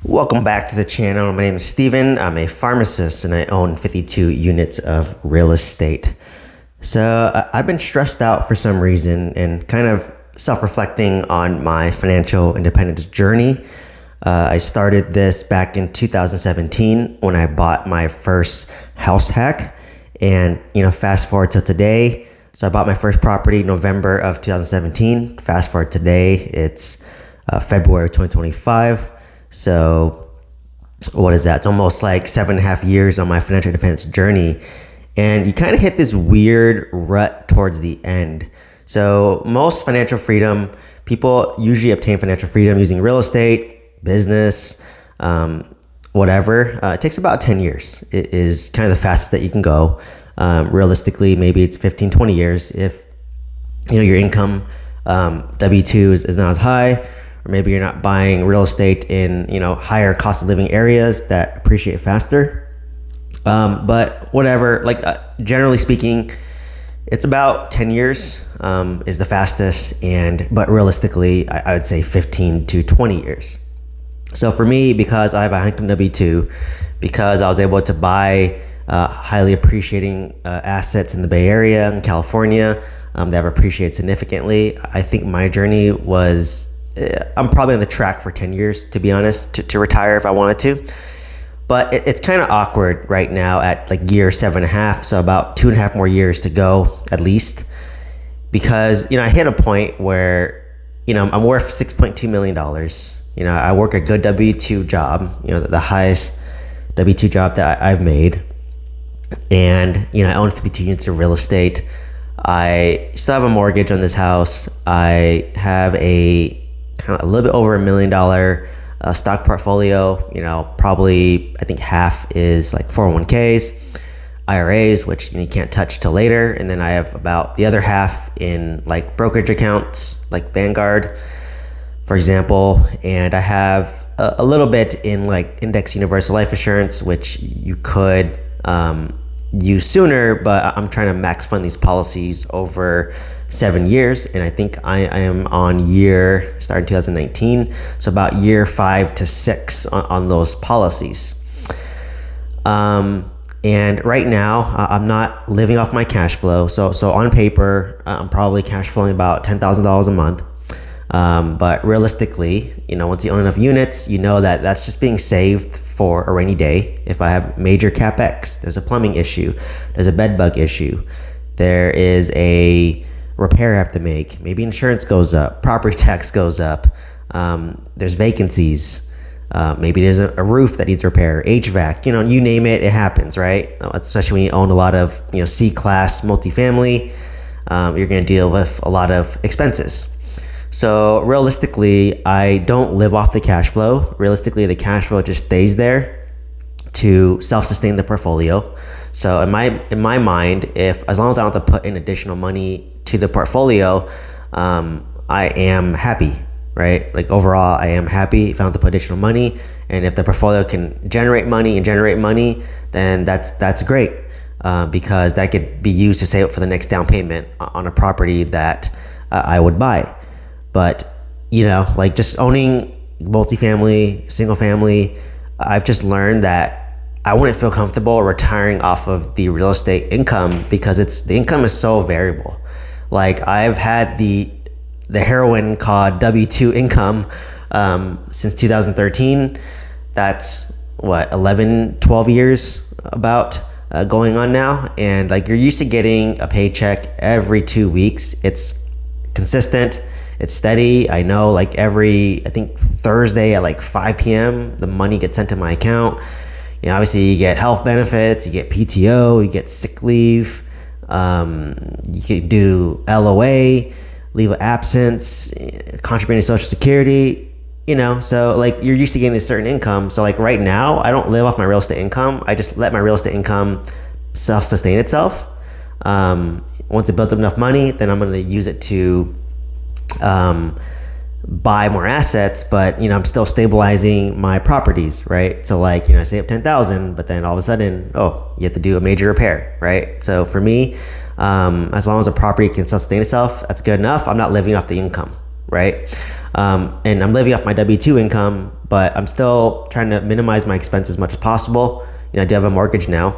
Welcome back to the channel. My name is Steven. I'm a pharmacist and I own 52 units of real estate. So I've been stressed out for some reason and kind of self-reflecting on my financial independence journey. I started this back in 2017 when I bought my first house hack, and fast forward to today. So I bought my first property November of 2017. Fast forward today, it's February 2025. So what is that? It's almost like 7.5 years on my financial independence journey. And you kind of hit this weird rut towards the end. So most financial freedom, people usually obtain financial freedom using real estate, business, whatever. It takes about 10 years. It is kind of the fastest that you can go. Realistically, maybe it's 15, 20 years if your income, W-2 is not as high. Or maybe you're not buying real estate in, higher cost of living areas that appreciate faster. But whatever, generally speaking, it's about 10 years is the fastest. But realistically, I would say 15 to 20 years. So for me, because I have a high income W-2, because I was able to buy highly appreciating assets in the Bay Area in California that have appreciated significantly, I think my journey was... I'm probably on the track for 10 years, to be honest, to retire if I wanted to. But it's kind of awkward right now at year 7.5. So about 2.5 more years to go at least. Because, I hit a point where, I'm worth $6.2 million. I work a good W-2 job, the highest W-2 job that I've made. And, I own 52 units of real estate. I still have a mortgage on this house. I have a little bit over $1 million stock portfolio. Probably I think half is 401ks, IRAs, which you can't touch till later, and then I have about the other half in brokerage accounts like Vanguard, for example, and I have a little bit in index universal life insurance, which you could use sooner, but I'm trying to max fund these policies over 7 years, and I think I am on year starting 2019, so about year 5 to 6 on those policies. And right now I'm not living off my cash flow, so on paper I'm probably cash flowing about $10,000 a month, but realistically, once you own enough units, that's just being saved for a rainy day. If I have major capex, there's a plumbing issue, there's a bed bug issue, there is a repair I have to make, maybe insurance goes up, property tax goes up, there's vacancies, maybe there's a roof that needs repair, HVAC, you name it, it happens, right? Especially when you own a lot of C-class multifamily, you're going to deal with a lot of expenses. So realistically, I don't live off the cash flow. Realistically, the cash flow just stays there to self-sustain the portfolio. So in my mind, as long as I don't have to put in additional money to the portfolio, I am happy, right? Overall, I am happy if I don't have to put additional money, and if the portfolio can generate money, then that's great, because that could be used to save up for the next down payment on a property that I would buy. But just owning multifamily, single family, I've just learned that I wouldn't feel comfortable retiring off of the real estate income, because the income is so variable. I've had the heroin called W-2 income since 2013. That's 11, 12 years about going on now. And you're used to getting a paycheck every 2 weeks. It's consistent. It's steady. I know every, I think Thursday at 5 p.m. the money gets sent to my account. Obviously you get health benefits, you get PTO, you get sick leave. You can do LOA, leave of absence, contributing to Social Security, so you're used to getting this certain income. So right now, I don't live off my real estate income. I just let my real estate income self-sustain itself. Once it builds up enough money, then I'm going to use it to buy more assets, but I'm still stabilizing my properties, right? So I save up 10,000, but then all of a sudden, you have to do a major repair, right? So for me, as long as a property can sustain itself, that's good enough. I'm not living off the income, right? And I'm living off my W-2 income, but I'm still trying to minimize my expenses as much as possible. I do have a mortgage now,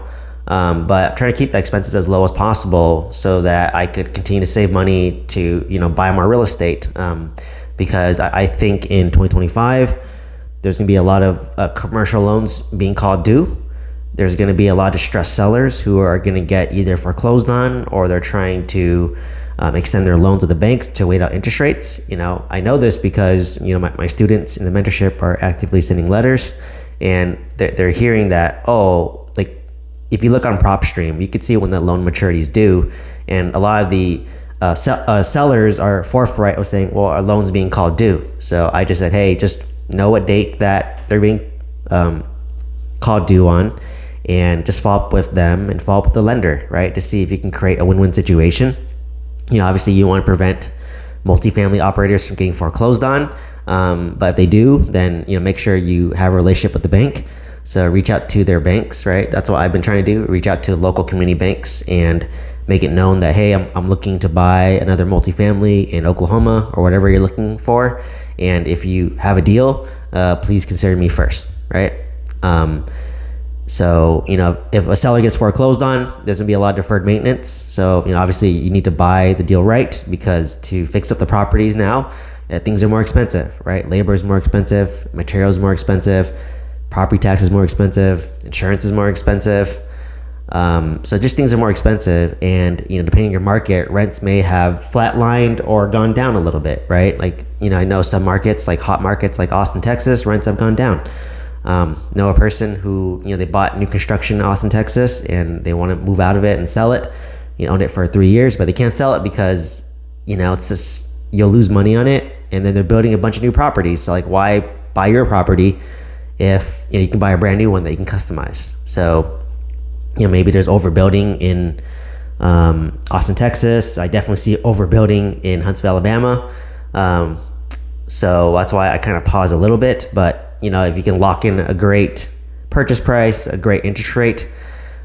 but I'm trying to keep the expenses as low as possible so that I could continue to save money to, buy more real estate. Because I think in 2025, there's going to be a lot of commercial loans being called due. There's going to be a lot of distressed sellers who are going to get either foreclosed on, or they're trying to extend their loans to the banks to wait out interest rates. I know this because, my students in the mentorship are actively sending letters, and they're hearing that, like if you look on PropStream, you could see when the loan maturity is due, and a lot of the sellers are forthright with saying, well, our loan's being called due. So I just said, hey, just know what date that they're being called due on, and just follow up with them and follow up with the lender, right, to see if you can create a win-win situation. Obviously you want to prevent multifamily operators from getting foreclosed on, but if they do, then make sure you have a relationship with the bank. So reach out to their banks, right? That's what I've been trying to do. Reach out to local community banks and make it known that, hey, I'm looking to buy another multifamily in Oklahoma or whatever you're looking for, and if you have a deal, please consider me first, right? So, if a seller gets foreclosed on, there's gonna be a lot of deferred maintenance. So, obviously you need to buy the deal right, because to fix up the properties now, things are more expensive, right? Labor is more expensive, materials more expensive, property tax is more expensive, insurance is more expensive. So just things are more expensive, and, depending on your market, rents may have flatlined or gone down a little bit, right? Like, I know some markets, like hot markets like Austin, Texas, rents have gone down. Know a person who, they bought new construction in Austin, Texas, and they want to move out of it and sell it. Owned it for 3 years, but they can't sell it because, it's just, you'll lose money on it, and then they're building a bunch of new properties. So like, why buy your property if you can buy a brand new one that you can customize? So, maybe there's overbuilding in Austin, Texas. I definitely see overbuilding in Huntsville, Alabama. So that's why I kind of pause a little bit, but if you can lock in a great purchase price, a great interest rate,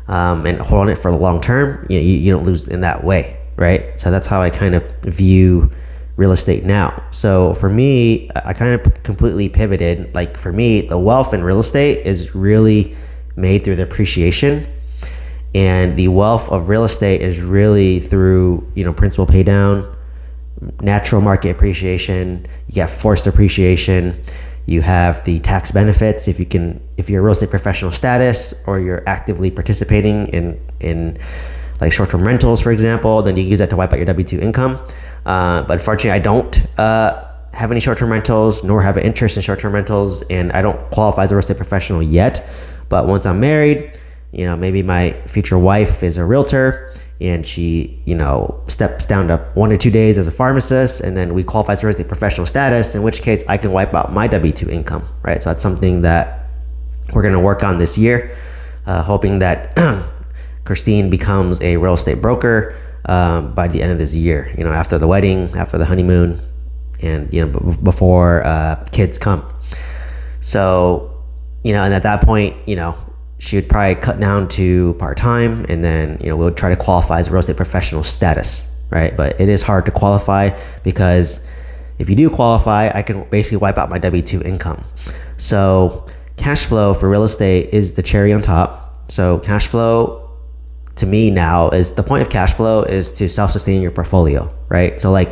and hold on it for the long term, you don't lose in that way, right? So that's how I kind of view real estate now. So for me, I kind of completely pivoted. Like for me, the wealth in real estate is really made through the appreciation, and the wealth of real estate is really through, principal pay down, natural market appreciation. You have forced appreciation. You have the tax benefits if you're a real estate professional status, or you're actively participating in like short-term rentals, for example, then you use that to wipe out your W-2 income. But unfortunately, I don't have any short-term rentals, nor have an interest in short-term rentals, and I don't qualify as a real estate professional yet. But once I'm married, maybe my future wife is a realtor, and she, steps down to 1 or 2 days as a pharmacist, and then we qualify as real estate professional status, in which case I can wipe out my W-2 income, right? So that's something that we're going to work on this year, hoping that Christine becomes a real estate broker by the end of this year, after the wedding, after the honeymoon, and, before kids come. So, and at that point, she would probably cut down to part-time, and then, we'll try to qualify as a real estate professional status, right? But it is hard to qualify, because if you do qualify, I can basically wipe out my W-2 income. So cash flow for real estate is the cherry on top. So cash flow to me now is, the point of cash flow is to self-sustain your portfolio, right? So like,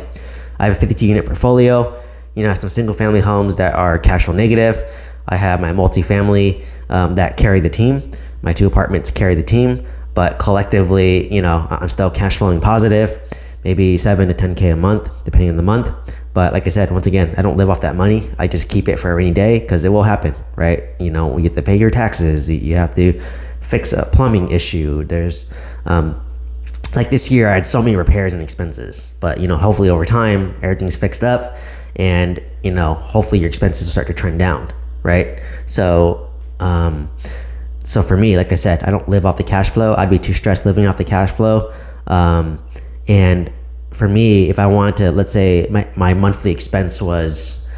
I have a 52 unit portfolio, I have some single family homes that are cash flow negative. I have my multifamily that carry the team. My 2 apartments carry the team, but collectively, I'm still cash flowing positive, maybe 7 to 10K a month, depending on the month. But like I said, once again, I don't live off that money. I just keep it for a rainy day, because it will happen, right? You have to pay your taxes. You have to fix a plumbing issue. There's, like this year, I had so many repairs and expenses, but hopefully over time, everything's fixed up, and hopefully your expenses will start to trend down, right? So for me, like I said, I don't live off the cash flow. I'd be too stressed living off the cash flow. And for me, if I want to, let's say my monthly expense was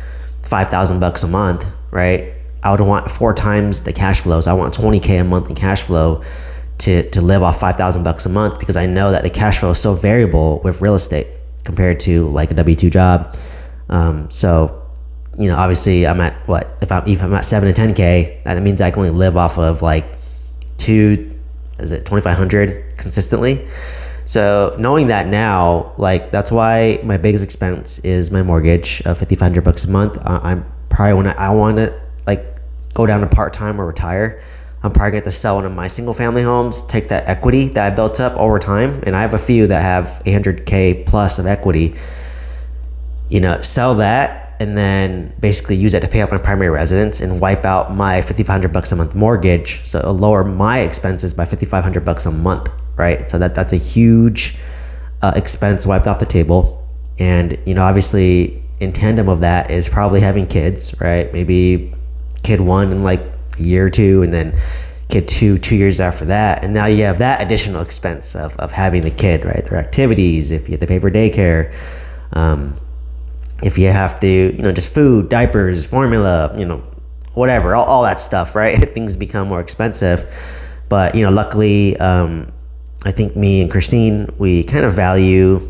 $5,000 a month, right? I would want 4 times the cash flows. I want 20K a month in cash flow to live off $5,000 a month, because I know that the cash flow is so variable with real estate compared to like a W-2 job. So obviously I'm at what, if I'm at 7 to 10K, that means I can only live off of like 2,500 consistently. So knowing that now, like that's why my biggest expense is my mortgage of $5,500 a month. I'm probably, when I want to like go down to part-time or retire, I'm probably going to sell one of my single family homes, take that equity that I built up over time. And I have a few that have 800K plus of equity, sell that and then basically use that to pay off my primary residence and wipe out my $5,500 a month mortgage. So it'll lower my expenses by $5,500 a month, right? So that's a huge expense wiped off the table. And, obviously in tandem of that is probably having kids, right? Maybe kid 1 in like a year or 2, and then kid 2 years after that. And now you have that additional expense of having the kid, right? Their activities, if you have to pay for daycare, if you have to, just food, diapers, formula, whatever, all that stuff, right? Things become more expensive. But, luckily, I think me and Christine, we kind of value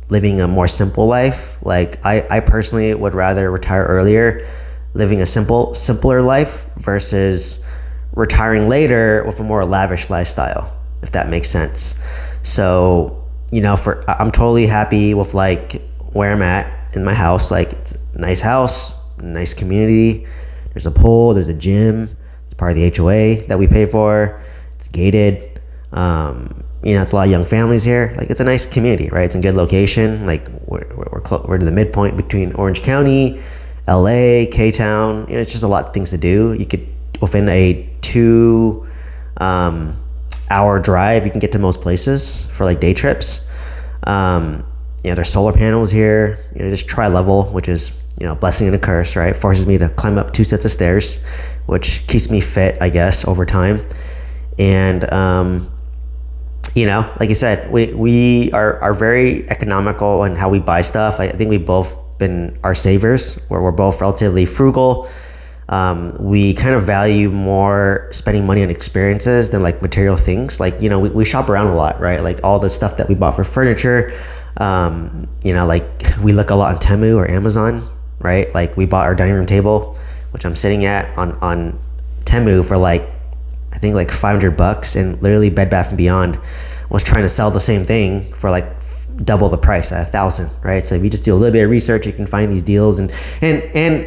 living a more simple life. Like I personally would rather retire earlier, living a simpler life versus retiring later with a more lavish lifestyle, if that makes sense. So, I'm totally happy with like where I'm at in my house. Like it's a nice house, nice community. There's a pool, there's a gym. It's part of the HOA that we pay for. It's gated. It's a lot of young families here. Like it's a nice community, right? It's in good location. Like we're to the midpoint between Orange County, LA, K-Town. It's just a lot of things to do. You could, within a 2 hour drive, you can get to most places for like day trips. There's solar panels here. Just tri-level, which is a blessing and a curse, right? Forces me to climb up 2 sets of stairs, which keeps me fit, I guess, over time. And like you said, we are very economical in how we buy stuff. I think we both are savers, where we're both relatively frugal. We kind of value more spending money on experiences than like material things. Like, we shop around a lot, right? Like all the stuff that we bought for furniture, like we look a lot on Temu or Amazon, right? Like we bought our dining room table, which I'm sitting at on Temu for like, I think like $500, and literally Bed Bath & Beyond was trying to sell the same thing for like double the price at $1,000, right? So if you just do a little bit of research, you can find these deals and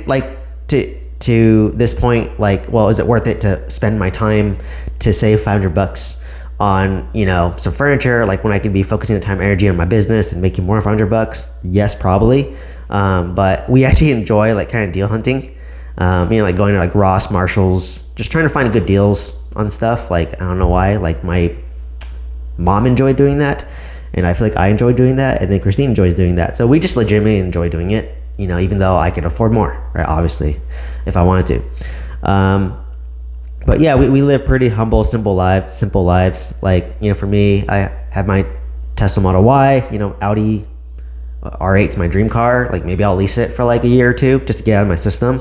like to this point, like, well, is it worth it to spend my time to save $500 on, some furniture, like when I could be focusing the time and energy on my business and making more than $500? Yes, probably. But we actually enjoy like kind of deal hunting, like going to like Ross, Marshalls, just trying to find good deals on stuff. Like, I don't know why, like my mom enjoyed doing that, and I feel like I enjoy doing that, and then Christine enjoys doing that. So we just legitimately enjoy doing it, even though I can afford more, right? Obviously, if I wanted to. But yeah, we live pretty humble, simple lives. Like, for me, I have my Tesla Model Y, Audi R8's my dream car. Like maybe I'll lease it for like a year or 2 just to get out of my system.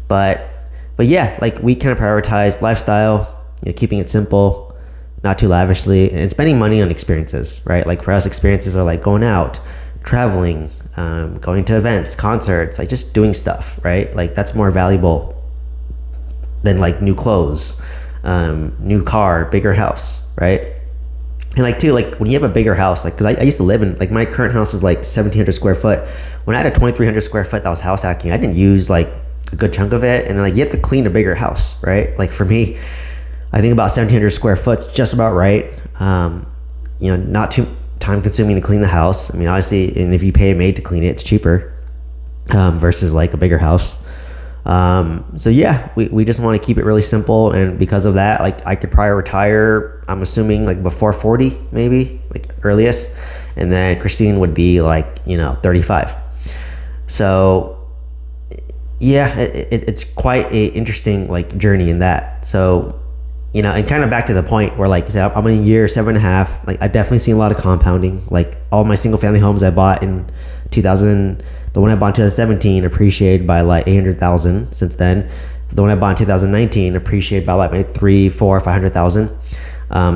But yeah, like we kind of prioritize lifestyle, keeping it simple, not too lavishly, and spending money on experiences, right? Like for us, experiences are like going out, traveling, going to events, concerts, like just doing stuff, right? Like that's more valuable than like new clothes, new car, bigger house, right? And like too, like when you have a bigger house, like, cause I used to live in, like my current house is like 1,700 square foot. When I had a 2,300 square foot that was house hacking, I didn't use like a good chunk of it. And then like you have to clean a bigger house, right? Like for me, I think about 1,700 square foot's just about right. Not too time consuming to clean the house. I mean, obviously, and if you pay a maid to clean it, it's cheaper versus like a bigger house. So yeah, we just want to keep it really simple. And because of that, like I could probably retire, I'm assuming like before 40, maybe like earliest. And then Christine would be like, 35. So yeah, it's quite a interesting like journey in that. So, and kind of back to the point where like, say I'm in a year 7.5, like I've definitely seen a lot of compounding. Like all my single family homes I bought in 2000, the one I bought in 2017 appreciated by like 800,000 since then. The one I bought in 2019 appreciated by like maybe 300, 400, 500,000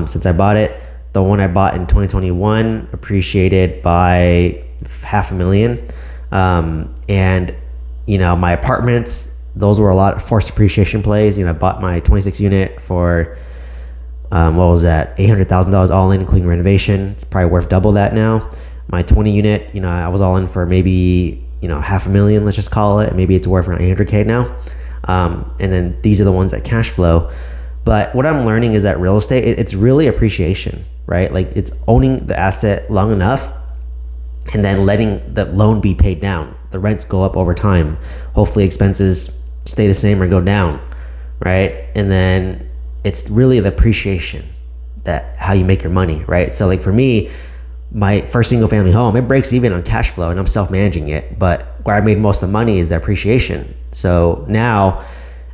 since I bought it. The one I bought in 2021 appreciated by $500,000 And my apartments, those were a lot of forced appreciation plays. I bought my 26 unit for what was that, $800,000 all in, including renovation. It's probably worth double that now. My 20 unit, I was all in for maybe $500,000, let's just call it. Maybe it's worth around $800K now. And then these are the ones that cash flow. But what I'm learning is that real estate, it's really appreciation, right? Like, it's owning the asset long enough and then letting the loan be paid down. The rents go up over time. Hopefully expenses stay the same or go down, right? And then it's really the appreciation, that how you make your money, right? So like for me, my first single family home, it breaks even on cash flow and I'm self-managing it. But where I made most of the money is the appreciation. So now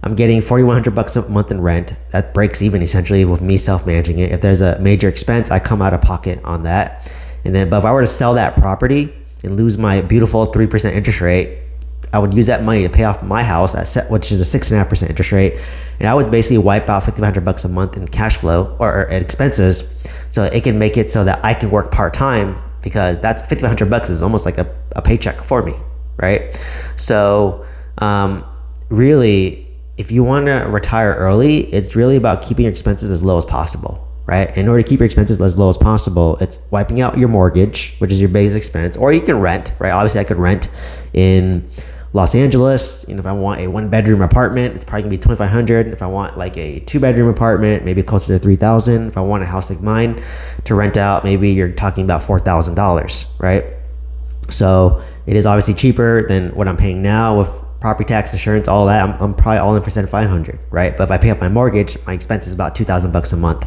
I'm getting $4,100 a month in rent. That breaks even essentially with me self-managing it. If there's a major expense, I come out of pocket on that. And then, but if I were to sell that property and lose my beautiful 3% interest rate, I would use that money to pay off my house, which is a 6.5% interest rate. And I would basically wipe out $5,500 a month in cash flow or expenses, so it can make it so that I can work part-time, because that's $5,500 is almost like a paycheck for me, right? So really, if you want to retire early, it's really about keeping your expenses as low as possible, right? In order to keep your expenses as low as possible, it's wiping out your mortgage, which is your base expense, or you can rent, right? Obviously, I could rent in Los Angeles. If I want a 1-bedroom apartment, it's probably gonna be $2,500. If I want like a 2-bedroom apartment, maybe closer to $3,000. If I want a house like mine to rent out, maybe you're talking about $4,000, right? So it is obviously cheaper than what I'm paying now with property tax, insurance, all that. I'm probably all in for $7,500, right? But if I pay off my mortgage, my expense is about $2,000 a month,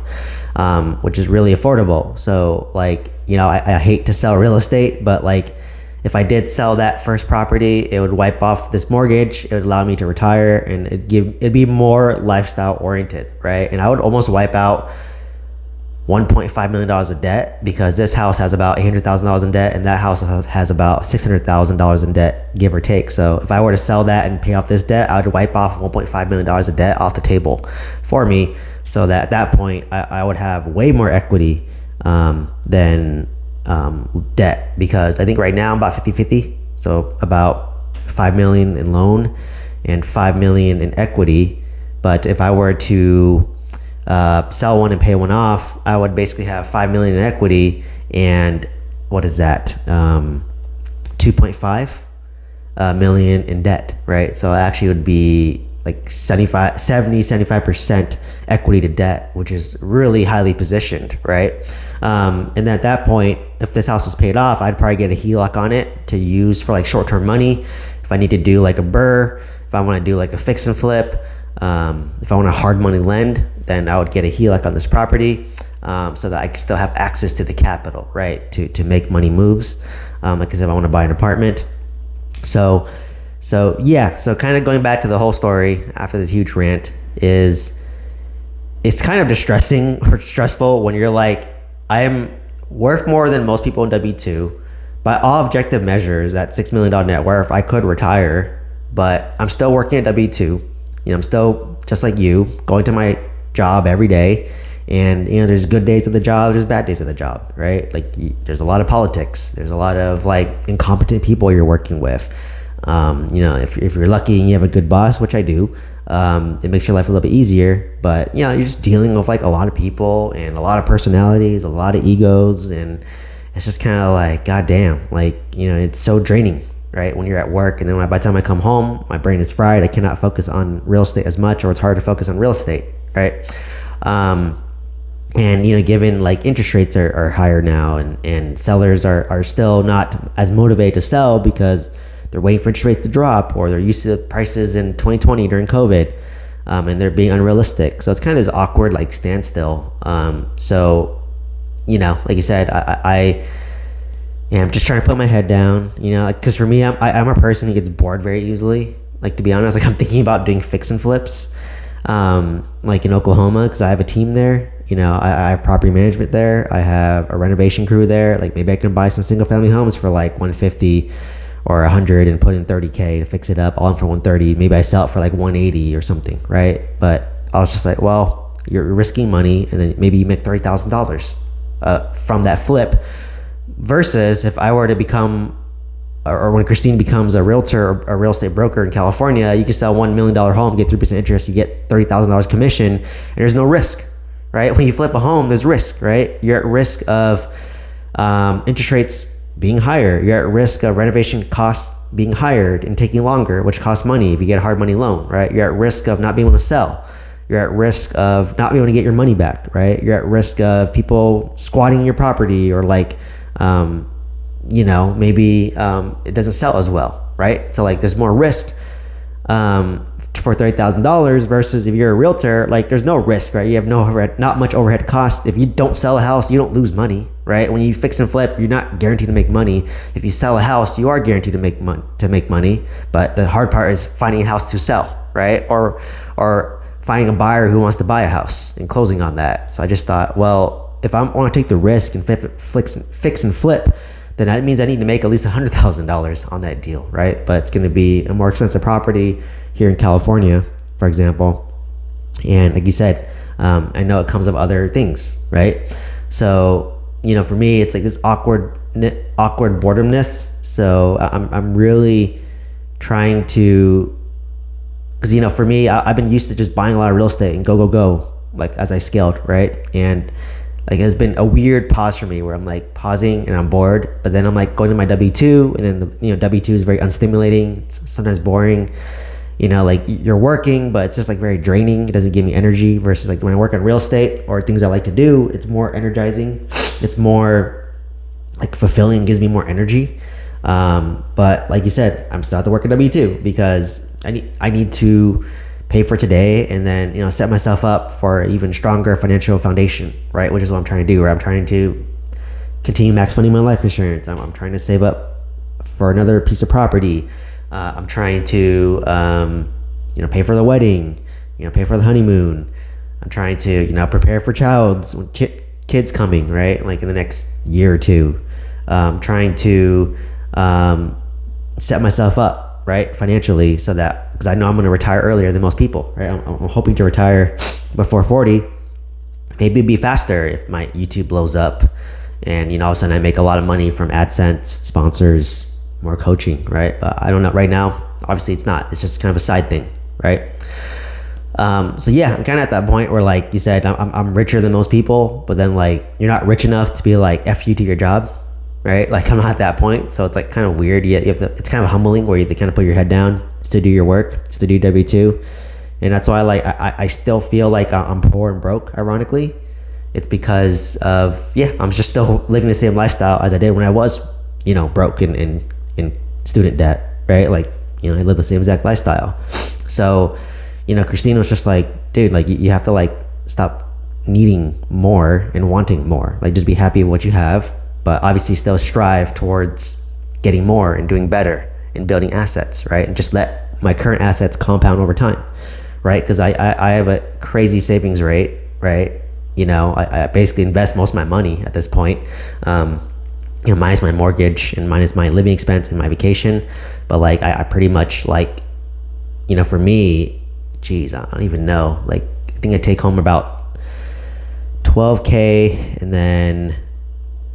which is really affordable. So like, I hate to sell real estate, but like, if I did sell that first property, it would wipe off this mortgage. It would allow me to retire, and it'd be more lifestyle oriented, right? And I would almost wipe out $1.5 million of debt, because this house has about $800,000 in debt, and that house has about $600,000 in debt, give or take. So if I were to sell that and pay off this debt, I would wipe off $1.5 million of debt off the table for me, so that at that point I would have way more equity than debt, because I think right now I'm about 50-50. So about 5 million in loan and 5 million in equity. But if I were to sell one and pay one off, I would basically have 5 million in equity and what is that? 2.5 million in debt, right? So it actually would be like 75% equity to debt, which is really highly positioned, right? And at that point, if this house was paid off, I'd probably get a HELOC on it to use for like short-term money. If I need to do like a BRRRR, if I want to do like a fix and flip, if I want a hard money lend, then I would get a HELOC on this property, so that I can still have access to the capital, right? To make money moves. Like I said, if I want to buy an apartment. So yeah, so kind of going back to the whole story after this huge rant is, it's kind of distressing or stressful when you're like, I am worth more than most people in W-2. By all objective measures, at $6 million net worth, I could retire, but I'm still working at W-2. I'm still just like you, going to my job every day. And, there's good days of the job, there's bad days of the job, right? Like, there's a lot of politics. There's a lot of like incompetent people you're working with. If you're lucky and you have a good boss, which I do, it makes your life a little bit easier. But you're just dealing with like a lot of people and a lot of personalities, a lot of egos, and it's just kind of like, goddamn, like, it's so draining, right? When you're at work, and then by the time I come home, my brain is fried. I cannot focus on real estate as much, or it's hard to focus on real estate, right? And given like interest rates are higher now, and sellers are still not as motivated to sell because they're waiting for interest rates to drop, or they're used to the prices in 2020 during COVID, and they're being unrealistic. So it's kind of this awkward like standstill. So like you said, I am just trying to put my head down, because for me, I'm a person who gets bored very easily. Like, to be honest, like I'm thinking about doing fix and flips, like in Oklahoma, because I have a team there. I have property management there. I have a renovation crew there. Like, maybe I can buy some single family homes for like 150 or 100 and put in 30K to fix it up, all in for 130. Maybe I sell it for like 180 or something, right? But I was just like, well, you're risking money, and then maybe you make $30,000 from that flip. Versus if I were to become or when Christine becomes a realtor or a real estate broker in California, you can sell $1 million home, get 3% interest, you get $30,000 commission, and there's no risk, right? When you flip a home, there's risk, right? You're at risk of interest rates being higher. You're at risk of renovation costs being higher and taking longer, which costs money if you get a hard money loan, right? You're at risk of not being able to sell. You're at risk of not being able to get your money back, right? You're at risk of people squatting your property, or like, maybe it doesn't sell as well, right? So like there's more risk for $30,000 versus if you're a realtor, like there's no risk, right? You have no overhead, not much overhead cost. If you don't sell a house, you don't lose money, right? When you fix and flip, you're not guaranteed to make money. If you sell a house, you are guaranteed to make money. But the hard part is finding a house to sell, right? Or finding a buyer who wants to buy a house and closing on that. So I just thought, well, if I want to take the risk and fix and flip, then that means I need to make at least $100,000 on that deal, right? But it's going to be a more expensive property here in California, for example. And like you said, I know it comes with other things, right? So, for me, it's like this awkward boredomness. So I'm really trying to, because, for me, I've been used to just buying a lot of real estate and go, like as I scaled, right? And like it's been a weird pause for me where I'm like pausing and I'm bored, but then I'm like going to my W-2, and then the W-2 is very unstimulating. It's sometimes boring. Like you're working, but it's just like very draining. It doesn't give me energy, versus like when I work on real estate or things I like to do, it's more energizing. It's more like fulfilling, gives me more energy. But like you said, I'm still at the work at W-2 because I need to pay for today, and then set myself up for an even stronger financial foundation, right? Which is what I'm trying to do. Where I'm trying to continue max funding my life insurance. I'm trying to save up for another piece of property. I'm trying to pay for the wedding, pay for the honeymoon. I'm trying to prepare for kids coming, right? Like in the next year or two. I'm trying to set myself up, right, financially, so that, because I know I'm going to retire earlier than most people, right? I'm hoping to retire before 40. Maybe it'd be faster if my YouTube blows up and all of a sudden I make a lot of money from AdSense, sponsors, more coaching, right? But I don't know right now. Obviously it's not. It's just kind of a side thing, right? So yeah, I'm kind of at that point where, like you said, I'm richer than most people, but then like you're not rich enough to be like F you to your job, right? Like I'm not at that point. So it's like kind of weird. It's kind of humbling where you have to kind of put your head down, still do your work, still do W-2. And that's why I still feel like I'm poor and broke, ironically. It's because of, I'm just still living the same lifestyle as I did when I was, broke and in student debt, right? Like, I live the same exact lifestyle. So, Christine was just like, dude, like you have to like stop needing more and wanting more. Like just be happy with what you have, but obviously still strive towards getting more and doing better and building assets, right? And just let my current assets compound over time, right? Because I have a crazy savings rate, right? I basically invest most of my money at this point. Minus my mortgage and minus my living expense and my vacation. But like, I pretty much like, for me, I don't even know. Like, I think I take home about $12K, and then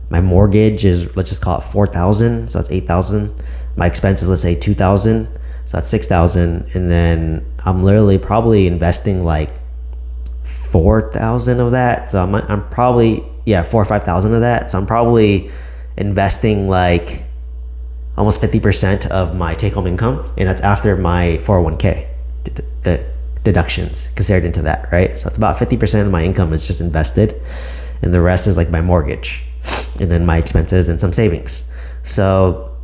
my mortgage is, let's just call it $4,000. So that's $8,000. My expenses, let's say $2,000. So that's $6,000. And then I'm literally probably investing like $4,000 of that. So I'm probably, $4,000 or $5,000 of that. So I'm probably investing like almost 50% of my take-home income, and that's after my 401k deductions considered into that, right? So it's about 50% of my income is just invested, and the rest is like my mortgage, and then my expenses and some savings. So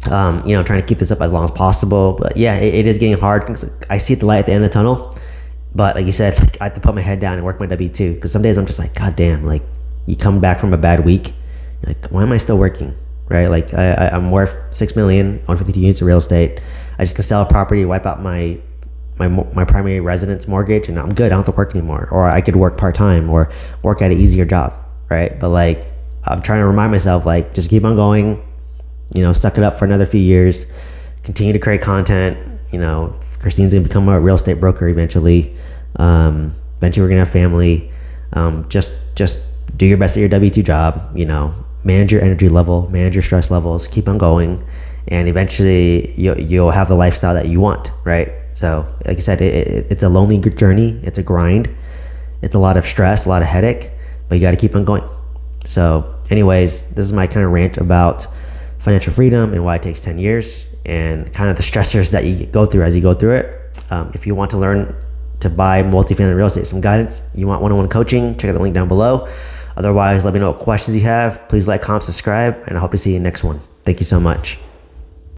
trying to keep this up as long as possible. But yeah, it is getting hard because I see the light at the end of the tunnel. But like you said, like, I have to put my head down and work my W-2, because some days I'm just like, God damn, like you come back from a bad week, like, why am I still working, right? Like I'm worth $6 million on 52 units of real estate. I just can sell a property, wipe out my primary residence mortgage, and I'm good. I don't have to work anymore. Or I could work part-time or work at an easier job, right? But like, I'm trying to remind myself, like, just keep on going, suck it up for another few years, continue to create content. Christine's gonna become a real estate broker eventually. Eventually we're gonna have family. Just do your best at your W-2 job, manage your energy level, manage your stress levels, keep on going, and eventually you'll have the lifestyle that you want, right? So like I said, it's a lonely journey. It's a grind. It's a lot of stress, a lot of headache, but you got to keep on going. So anyways, this is my kind of rant about financial freedom and why it takes 10 years and kind of the stressors that you go through as you go through it. If you want to learn to buy multifamily real estate, some guidance, you want one-on-one coaching, check out the link down below. Otherwise, let me know what questions you have. Please like, comment, subscribe, and I hope to see you in the next one. Thank you so much.